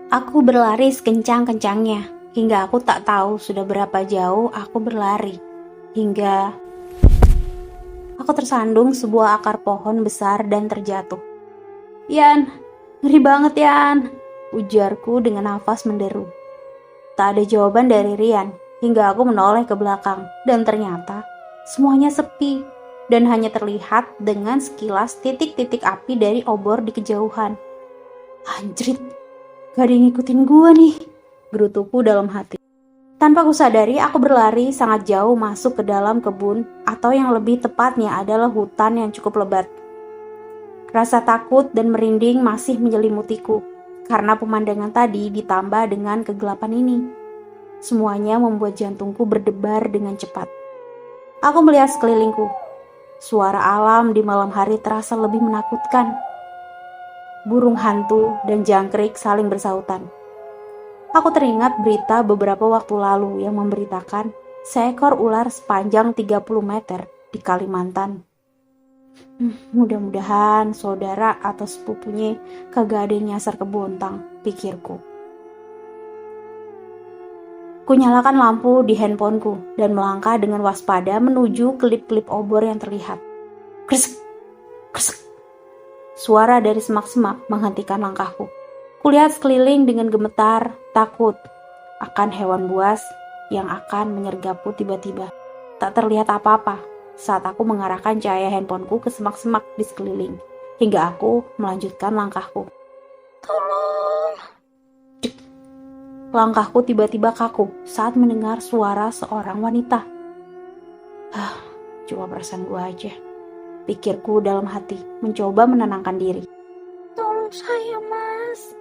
Aku berlari sekencang-kencangnya, hingga aku tak tahu sudah berapa jauh aku berlari. Hingga aku tersandung sebuah akar pohon besar dan terjatuh. "Yan, ngeri banget Yan," ujarku dengan nafas menderu. Tak ada jawaban dari Rian, hingga aku menoleh ke belakang, dan ternyata semuanya sepi, dan hanya terlihat dengan sekilas titik-titik api dari obor di kejauhan. Anjrit, gak ada yang ngikutin gua nih, gerutuku dalam hati. Tanpa kusadari, aku berlari sangat jauh masuk ke dalam kebun, atau yang lebih tepatnya adalah hutan yang cukup lebat. Rasa takut dan merinding masih menyelimutiku, karena pemandangan tadi ditambah dengan kegelapan ini. Semuanya membuat jantungku berdebar dengan cepat. Aku melihat sekelilingku. Suara alam di malam hari terasa lebih menakutkan. Burung hantu dan jangkrik saling bersautan. Aku teringat berita beberapa waktu lalu yang memberitakan seekor ular sepanjang 30 meter di Kalimantan. Mudah-mudahan saudara atau sepupunya kagak ada yang nyasar ke Bontang, pikirku. Kunyalakan lampu di handphoneku dan melangkah dengan waspada menuju klip-klip obor yang terlihat. Kresek, kresek. Suara dari semak-semak menghentikan langkahku. Kulihat sekeliling dengan gemetar, takut akan hewan buas yang akan menyergapku tiba-tiba. Tak terlihat apa-apa saat aku mengarahkan cahaya handphoneku ke semak-semak di sekeliling, hingga aku melanjutkan langkahku. Tolong! Cek. Langkahku tiba-tiba kaku saat mendengar suara seorang wanita. Cuma perasaan gue aja, pikirku dalam hati, mencoba menenangkan diri. Tolong saya, Mas.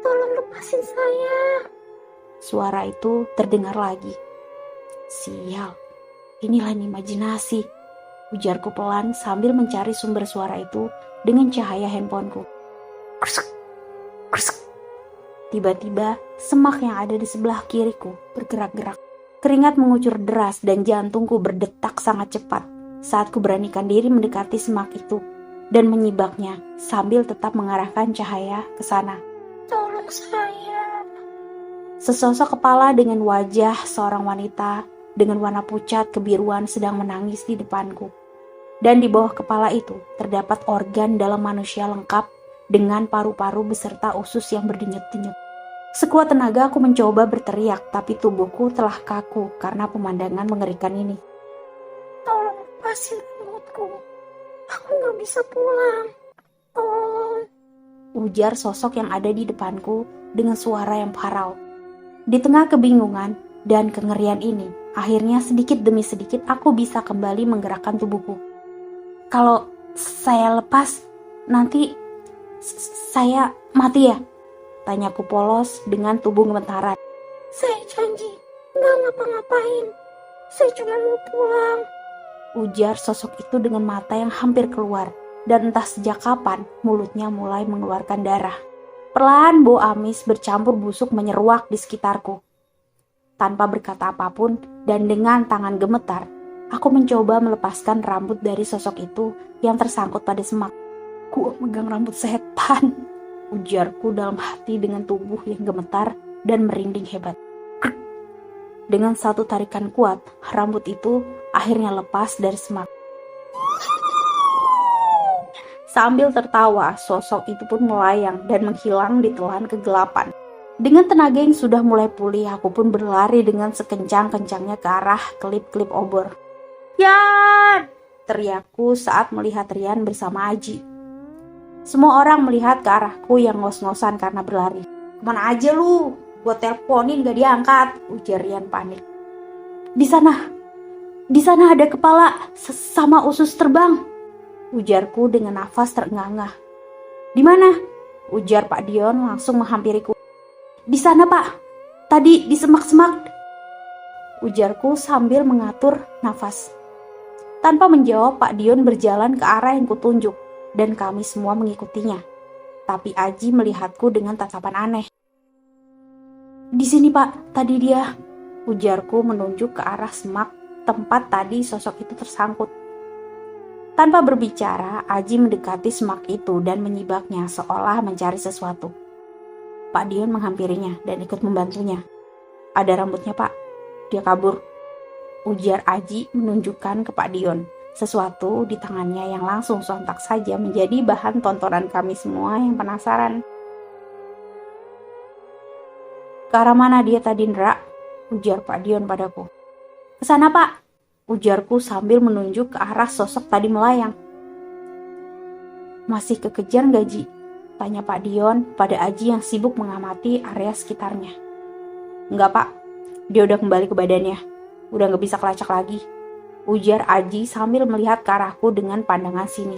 Tolong lepasin saya. Suara itu terdengar lagi. Sial, inilah imajinasi, ujarku pelan sambil mencari sumber suara itu dengan cahaya handphoneku. Kresek, kresek. Tiba-tiba, semak yang ada di sebelah kiriku bergerak-gerak. Keringat mengucur deras dan jantungku berdetak sangat cepat saat ku beranikan diri mendekati semak itu dan menyibaknya sambil tetap mengarahkan cahaya ke sana. Tolong saya. Sesosok kepala dengan wajah seorang wanita dengan warna pucat kebiruan sedang menangis di depanku. Dan di bawah kepala itu terdapat organ dalam manusia lengkap dengan paru-paru beserta usus yang berdenyut-denyut. Sekuat tenaga aku mencoba berteriak, tapi tubuhku telah kaku karena pemandangan mengerikan ini. Tolong lepasin rambutku. Aku gak bisa pulang. Tolong. Ujar sosok yang ada di depanku dengan suara yang parau. Di tengah kebingungan dan kengerian ini, akhirnya sedikit demi sedikit aku bisa kembali menggerakkan tubuhku. Kalau saya lepas, nanti saya mati ya? Tanyaku polos dengan tubuh gemetaran. Saya janji gak ngapa-ngapain. Saya cuma mau pulang. Ujar sosok itu dengan mata yang hampir keluar. Dan entah sejak kapan mulutnya mulai mengeluarkan darah. Perlahan bau amis bercampur busuk menyeruak di sekitarku. Tanpa berkata apapun dan dengan tangan gemetar, aku mencoba melepaskan rambut dari sosok itu yang tersangkut pada semak. Gua megang rambut setan, ujarku dalam hati dengan tubuh yang gemetar dan merinding hebat. Dengan satu tarikan kuat, rambut itu akhirnya lepas dari semak. Sambil tertawa, sosok itu pun melayang dan menghilang di telan kegelapan. Dengan tenaga yang sudah mulai pulih, aku pun berlari dengan sekencang-kencangnya ke arah klip-klip obor. Yan! Teriakku saat melihat Rian bersama Aji. Semua orang melihat ke arahku yang ngos-ngosan karena berlari. Kemana aja lu? Gue teleponin gak diangkat, ujar Rian panik. Di sana ada kepala sama usus terbang, ujarku dengan nafas terengah-engah. Di mana? Ujar Pak Dion langsung menghampiriku. Di sana Pak, tadi di semak-semak, ujarku sambil mengatur nafas. Tanpa menjawab, Pak Dion berjalan ke arah yang kutunjuk dan kami semua mengikutinya. Tapi Aji melihatku dengan tatapan aneh. Di sini Pak, tadi dia, ujarku menunjuk ke arah semak tempat tadi sosok itu tersangkut. Tanpa berbicara, Aji mendekati semak itu dan menyibaknya seolah mencari sesuatu. Pak Dion menghampirinya dan ikut membantunya. Ada rambutnya Pak, dia kabur, ujar Aji menunjukkan ke Pak Dion. Sesuatu di tangannya yang langsung sontak saja menjadi bahan tontonan kami semua yang penasaran. Ke arah mana dia tadi, Ndra? Ujar Pak Dion padaku. Kesana Pak, ujarku sambil menunjuk ke arah sosok tadi melayang. Masih kekejar nggak Ji? Tanya Pak Dion pada Aji yang sibuk mengamati area sekitarnya. Enggak Pak, dia udah kembali ke badannya. Udah gak bisa kelacak lagi, ujar Aji sambil melihat ke arahku dengan pandangan sinis.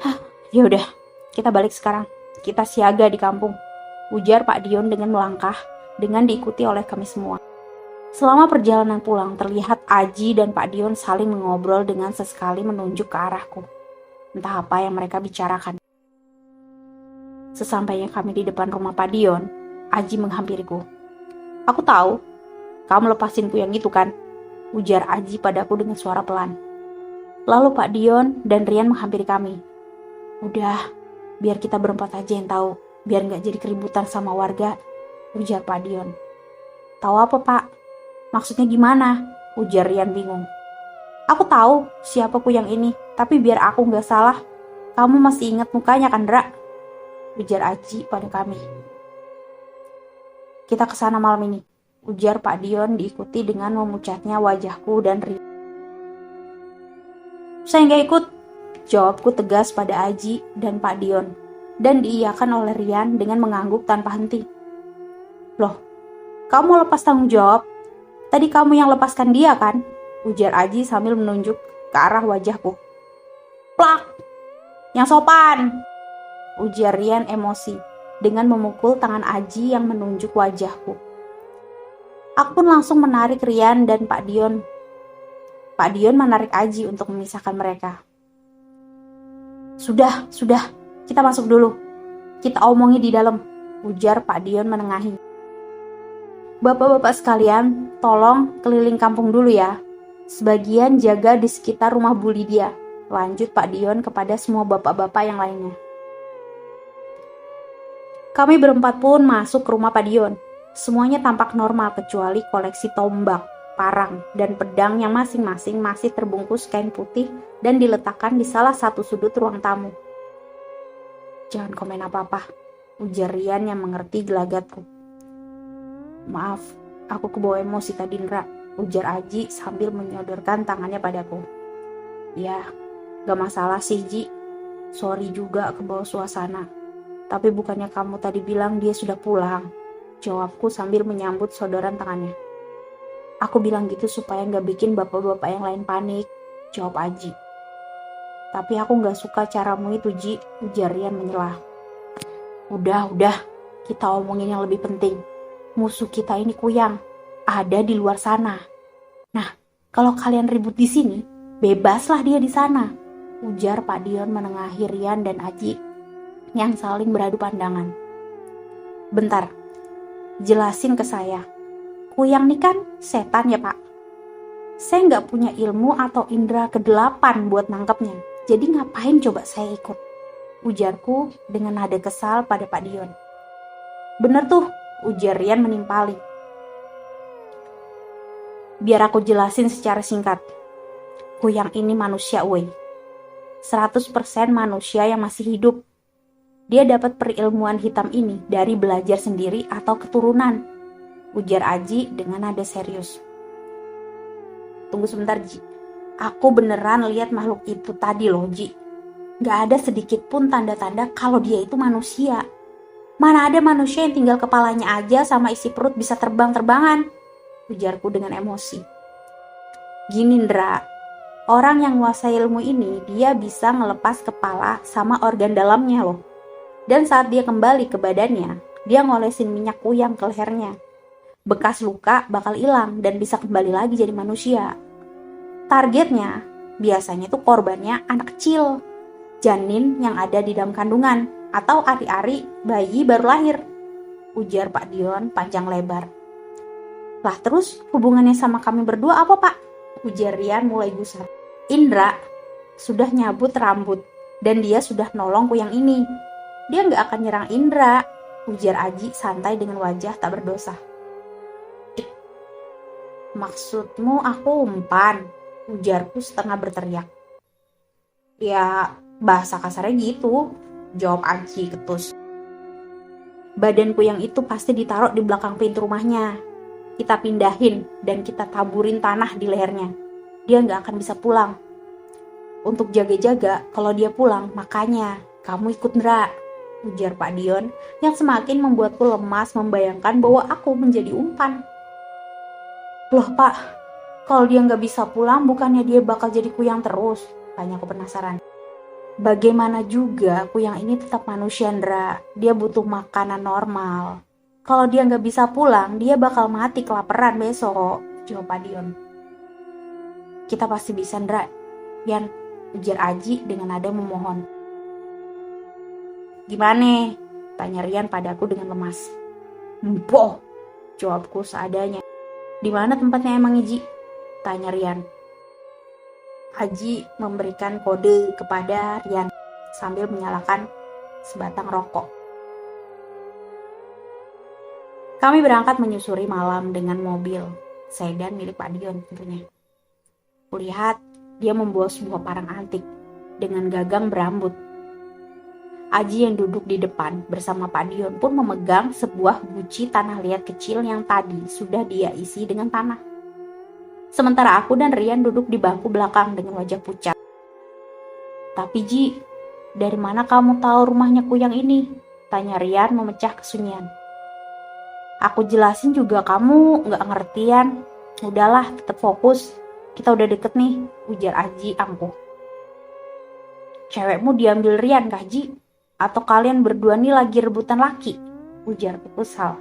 Hah, yaudah, kita balik sekarang. Kita siaga di kampung, ujar Pak Dion dengan melangkah, dengan diikuti oleh kami semua. Selama perjalanan pulang, terlihat Aji dan Pak Dion saling mengobrol dengan sesekali menunjuk ke arahku. Entah apa yang mereka bicarakan. Sesampainya kami di depan rumah Pak Dion, Aji menghampiriku. Aku tahu, kamu lepasin kuyang itu kan? Ujar Aji padaku dengan suara pelan. Lalu Pak Dion dan Rian menghampiri kami. Udah, biar kita berempat aja yang tahu, biar gak jadi keributan sama warga, ujar Pak Dion. Tahu apa Pak? Maksudnya gimana? Ujar Rian bingung. Aku tahu siapa kuyang ini, tapi biar aku gak salah, kamu masih ingat mukanya kan, Dra? Ujar Aji pada kami. Kita kesana malam ini, ujar Pak Dion diikuti dengan memucatnya wajahku dan Rian. Saya nggak ikut, jawabku tegas pada Aji dan Pak Dion, dan diiyakan oleh Rian dengan mengangguk tanpa henti. Loh, kamu lepas tanggung jawab? Tadi kamu yang lepaskan dia kan? Ujar Aji sambil menunjuk ke arah wajahku. Plak! Yang sopan! Ujar Rian emosi dengan memukul tangan Aji yang menunjuk wajahku. Aku pun langsung menarik Rian dan Pak Dion. Pak Dion menarik Aji untuk memisahkan mereka. Sudah, kita masuk dulu. Kita omongi di dalam, ujar Pak Dion menengahi. Bapak-bapak sekalian, tolong keliling kampung dulu ya. Sebagian jaga di sekitar rumah Bu Lydia. Lanjut Pak Dion kepada semua bapak-bapak yang lainnya. Kami berempat pun masuk ke rumah Pak Dion. Semuanya tampak normal kecuali koleksi tombak, parang, dan pedang yang masing-masing masih terbungkus kain putih dan diletakkan di salah satu sudut ruang tamu. Jangan komen apa-apa, ujar Rian yang mengerti gelagatku. Maaf, aku kebawa emosi tadi, Ndra, ujar Aji sambil menyodorkan tangannya padaku. Ya, gak masalah sih, Ji. Sorry juga kebawa suasana. Tapi bukannya kamu tadi bilang dia sudah pulang? Jawabku sambil menyambut sodoran tangannya. Aku bilang gitu supaya gak bikin bapak-bapak yang lain panik, jawab Aji. Tapi aku gak suka caramu itu, Ji, ujar Rian menyelah. Udah, kita omongin yang lebih penting. Musuh kita ini Kuyang, ada di luar sana. Nah, kalau kalian ribut di sini, bebaslah dia di sana, ujar Pak Dion menengahi Rian dan Aji yang saling beradu pandangan. Bentar, jelasin ke saya. Kuyang nih kan setan ya Pak? Saya nggak punya ilmu atau indera ke-8 buat nangkepnya. Jadi ngapain coba saya ikut? Ujarku dengan nada kesal pada Pak Dion. Bener tuh, ujar Rian menimpali. Biar aku jelasin secara singkat. Kuyang ini manusia, woi. 100% manusia yang masih hidup. Dia dapat perilmuan hitam ini dari belajar sendiri atau keturunan, ujar Aji dengan nada serius. Tunggu sebentar, Ji. Aku beneran lihat makhluk itu tadi loh, Ji. Gak ada sedikit pun tanda-tanda kalau dia itu manusia. Mana ada manusia yang tinggal kepalanya aja sama isi perut bisa terbang-terbangan, ujarku dengan emosi. Gini, Ndra, orang yang menguasai ilmu ini, dia bisa ngelepas kepala sama organ dalamnya loh. Dan saat dia kembali ke badannya, dia ngolesin minyak kuyang ke lehernya. Bekas luka bakal hilang dan bisa kembali lagi jadi manusia. Targetnya biasanya tuh korbannya anak kecil, janin yang ada di dalam kandungan, atau ari-ari bayi baru lahir, ujar Pak Dion panjang lebar. Lah terus hubungannya sama kami berdua apa Pak? Ujar Rian mulai gusar. Indra sudah nyabut rambut dan dia sudah nolong Kuyang ini. Dia gak akan nyerang Indra, ujar Aji santai dengan wajah tak berdosa. Maksudmu aku umpan? Ujarku setengah berteriak. Ya, bahasa kasarnya gitu, jawab Aji ketus. Badanku yang itu pasti ditaruh di belakang pintu rumahnya. Kita pindahin dan kita taburin tanah di lehernya. Dia nggak akan bisa pulang. Untuk jaga-jaga, kalau dia pulang, makanya kamu ikut Ndra, ujar Pak Dion yang semakin membuatku lemas membayangkan bahwa aku menjadi umpan. Loh Pak, kalau dia nggak bisa pulang, bukannya dia bakal jadi kuyang terus? Tanyaku penasaran. Bagaimana juga kuyang ini tetap manusia Ndra, dia butuh makanan normal. Kalau dia nggak bisa pulang, dia bakal mati kelaparan besok, jawab Pak Dion. Kita pasti bisa Ndra, Yan, ujar Aji dengan nada memohon. Gimana? Tanya Rian padaku dengan lemas. Boh, jawabku seadanya. Di mana tempatnya emang Iji? Tanya Rian. Aji memberikan kode kepada Rian sambil menyalakan sebatang rokok. Kami berangkat menyusuri malam dengan mobil sedan milik Pak Dion tentunya. Kulihat dia membawa sebuah parang antik dengan gagang berambut. Aji yang duduk di depan bersama Pak Dion pun memegang sebuah guci tanah liat kecil yang tadi sudah dia isi dengan tanah. Sementara aku dan Rian duduk di bangku belakang dengan wajah pucat. Tapi Ji, dari mana kamu tahu rumahnya kuyang ini? Tanya Rian memecah kesunyian. Aku jelasin juga kamu gak ngertian. Udahlah, tetap fokus. Kita udah deket nih, ujar Aji angkuh. Cewekmu diambil Rian kah Ji? Atau kalian berdua nih lagi rebutan laki? Ujarku kesal.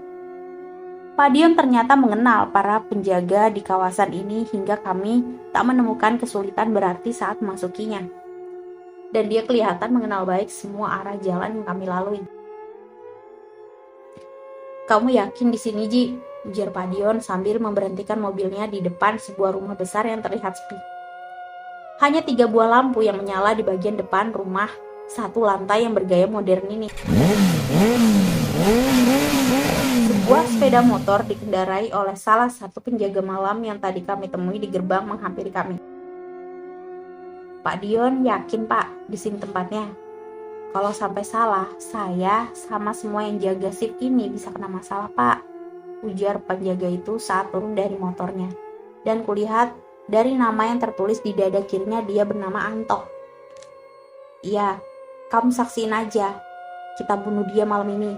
Pak Dion ternyata mengenal para penjaga di kawasan ini hingga kami tak menemukan kesulitan berarti saat memasukinya. Dan dia kelihatan mengenal baik semua arah jalan yang kami lalui. Kamu yakin di sini Ji? Ujar Pak Dion sambil memberhentikan mobilnya di depan sebuah rumah besar yang terlihat sepi. Hanya 3 buah lampu yang menyala di bagian depan rumah satu lantai yang bergaya modern ini. Sebuah sepeda motor dikendarai oleh salah satu penjaga malam yang tadi kami temui di gerbang menghampiri kami. Pak Dion yakin Pak, di sini tempatnya. Kalau sampai salah, saya sama semua yang jaga shift ini bisa kena masalah Pak, ujar penjaga itu saat turun dari motornya. Dan kulihat dari nama yang tertulis di dada kirinya dia bernama Anto. Iya, kamu saksiin aja. Kita bunuh dia malam ini.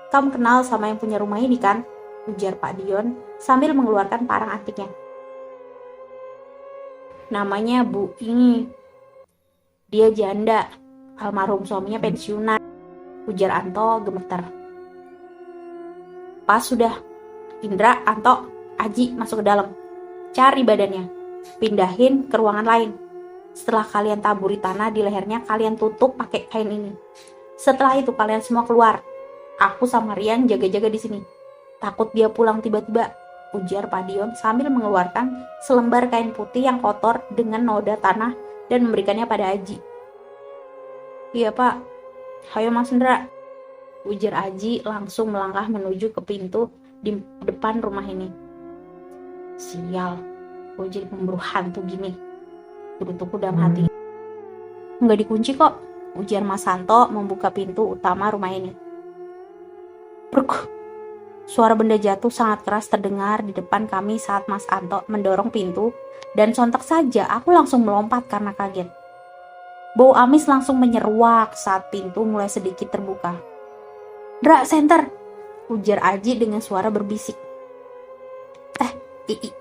Kamu kenal sama yang punya rumah ini kan? Ujar Pak Dion sambil mengeluarkan parang antiknya. Namanya Bu ini. Dia janda. Almarhum suaminya pensiunan. Ujar Anto gemeter. Pas sudah. Indra, Anto, Aji masuk ke dalam. Cari badannya. Pindahin ke ruangan lain. Setelah kalian taburi tanah di lehernya, kalian tutup pakai kain ini. Setelah itu kalian semua keluar. Aku sama Rian jaga-jaga di sini. Takut dia pulang tiba-tiba, ujar Pak Dion sambil mengeluarkan selembar kain putih yang kotor dengan noda tanah dan memberikannya pada Aji. Iya Pak, ayo Mas Indra, ujar Aji langsung melangkah menuju ke pintu di depan rumah ini. Sial, gue jadi pemburu hantu gini, gerutuku dalam hati. Nggak dikunci kok, ujar Mas Santo membuka pintu utama rumah ini. Bruk. Suara benda jatuh sangat keras terdengar di depan kami saat Mas Anto mendorong pintu dan sontak saja aku langsung melompat karena kaget. Bau amis langsung menyeruak saat pintu mulai sedikit terbuka. Dra, senter, ujar Aji dengan suara berbisik.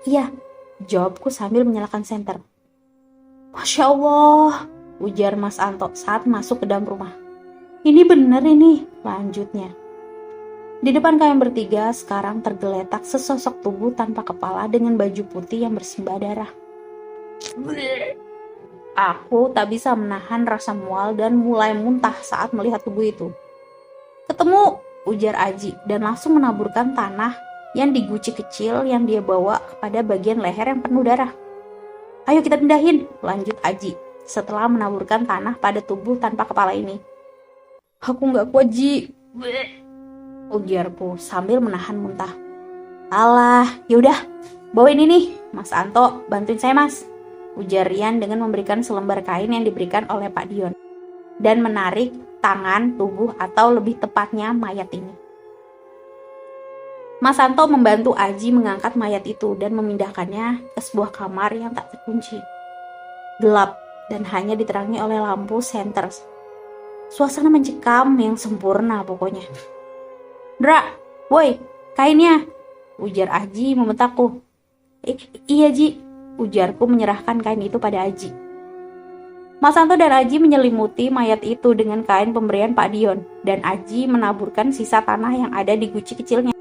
Iya, jawabku sambil menyalakan senter. Masya Allah, ujar Mas Anto saat masuk ke dalam rumah. Ini bener ini, lanjutnya. Di depan kalian bertiga sekarang tergeletak sesosok tubuh tanpa kepala dengan baju putih yang bersimbah darah. Aku tak bisa menahan rasa mual dan mulai muntah saat melihat tubuh itu. Ketemu, ujar Aji dan langsung menaburkan tanah yang diguci kecil yang dia bawa kepada bagian leher yang penuh darah. Ayo kita pindahin, lanjut Aji setelah menaburkan tanah pada tubuh tanpa kepala ini. Aku gak kuat Ji. ujarku sambil menahan muntah. Alah, yaudah, bawain ini, Mas Anto, bantuin saya Mas, ujar Rian dengan memberikan selembar kain yang diberikan oleh Pak Dion dan menarik tangan, tubuh, atau lebih tepatnya mayat ini. Mas Anto membantu Aji mengangkat mayat itu dan memindahkannya ke sebuah kamar yang tak terkunci. Gelap dan hanya diterangi oleh lampu senter. Suasana mencekam yang sempurna pokoknya. Dra, woi, kainnya, ujar Aji membentakku. Iya Ji, ujarku menyerahkan kain itu pada Aji. Mas Anto dan Aji menyelimuti mayat itu dengan kain pemberian Pak Dion, dan Aji menaburkan sisa tanah yang ada di guci kecilnya.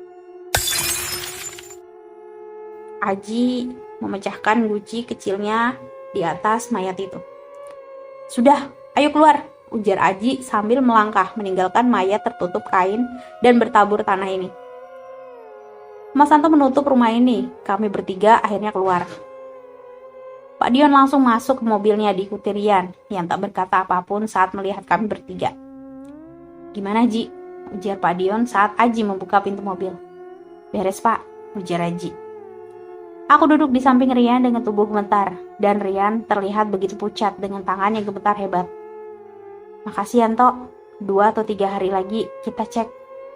Aji memecahkan guci kecilnya di atas mayat itu. Sudah, ayo keluar, ujar Aji sambil melangkah meninggalkan mayat tertutup kain dan bertabur tanah ini. Mas Anto menutup rumah ini, kami bertiga akhirnya keluar. Pak Dion langsung masuk ke mobilnya diikuti Rian yang tak berkata apapun saat melihat kami bertiga. Gimana Ji? Ujar Pak Dion saat Aji membuka pintu mobil. Beres Pak, ujar Aji. Aku duduk di samping Rian dengan tubuh gemetar, dan Rian terlihat begitu pucat dengan tangan yang gemetar hebat. Makasih Yanto, 2 atau 3 hari lagi kita cek,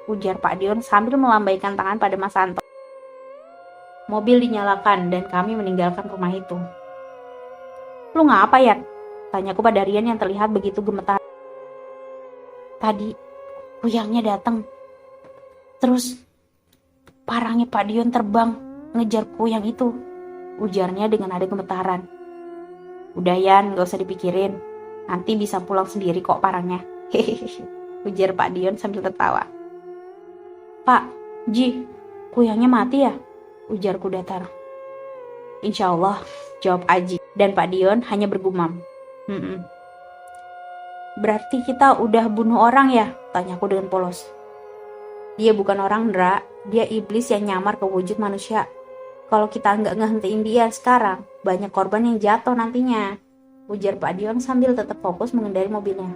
ujar Pak Dion sambil melambaikan tangan pada Mas Anto. Mobil dinyalakan dan kami meninggalkan rumah itu. Lu ngapa ya? Tanyaku pada Rian yang terlihat begitu gemetar. Tadi, kuyangnya datang. Terus, parangnya Pak Dion terbang, ngejar kuyang itu, ujarnya dengan nada gemetaran. Udah Yan, gak usah dipikirin. Nanti bisa pulang sendiri kok parangnya. Hehehe, ujar Pak Dion sambil tertawa. Pak, Ji, kuyangnya mati ya? Ujarku datar. Insya Allah, jawab Aji, dan Pak Dion hanya bergumam. Berarti kita udah bunuh orang ya? Tanyaku dengan polos. Dia bukan orang, Ndra. Dia iblis yang nyamar ke wujud manusia. Kalau kita nggak ngehentiin dia sekarang, banyak korban yang jatuh nantinya, ujar Pak Dion sambil tetap fokus mengendari mobilnya.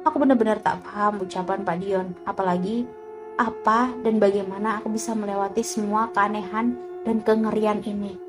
Aku benar-benar tak paham ucapan Pak Dion, apalagi apa dan bagaimana aku bisa melewati semua keanehan dan kengerian ini.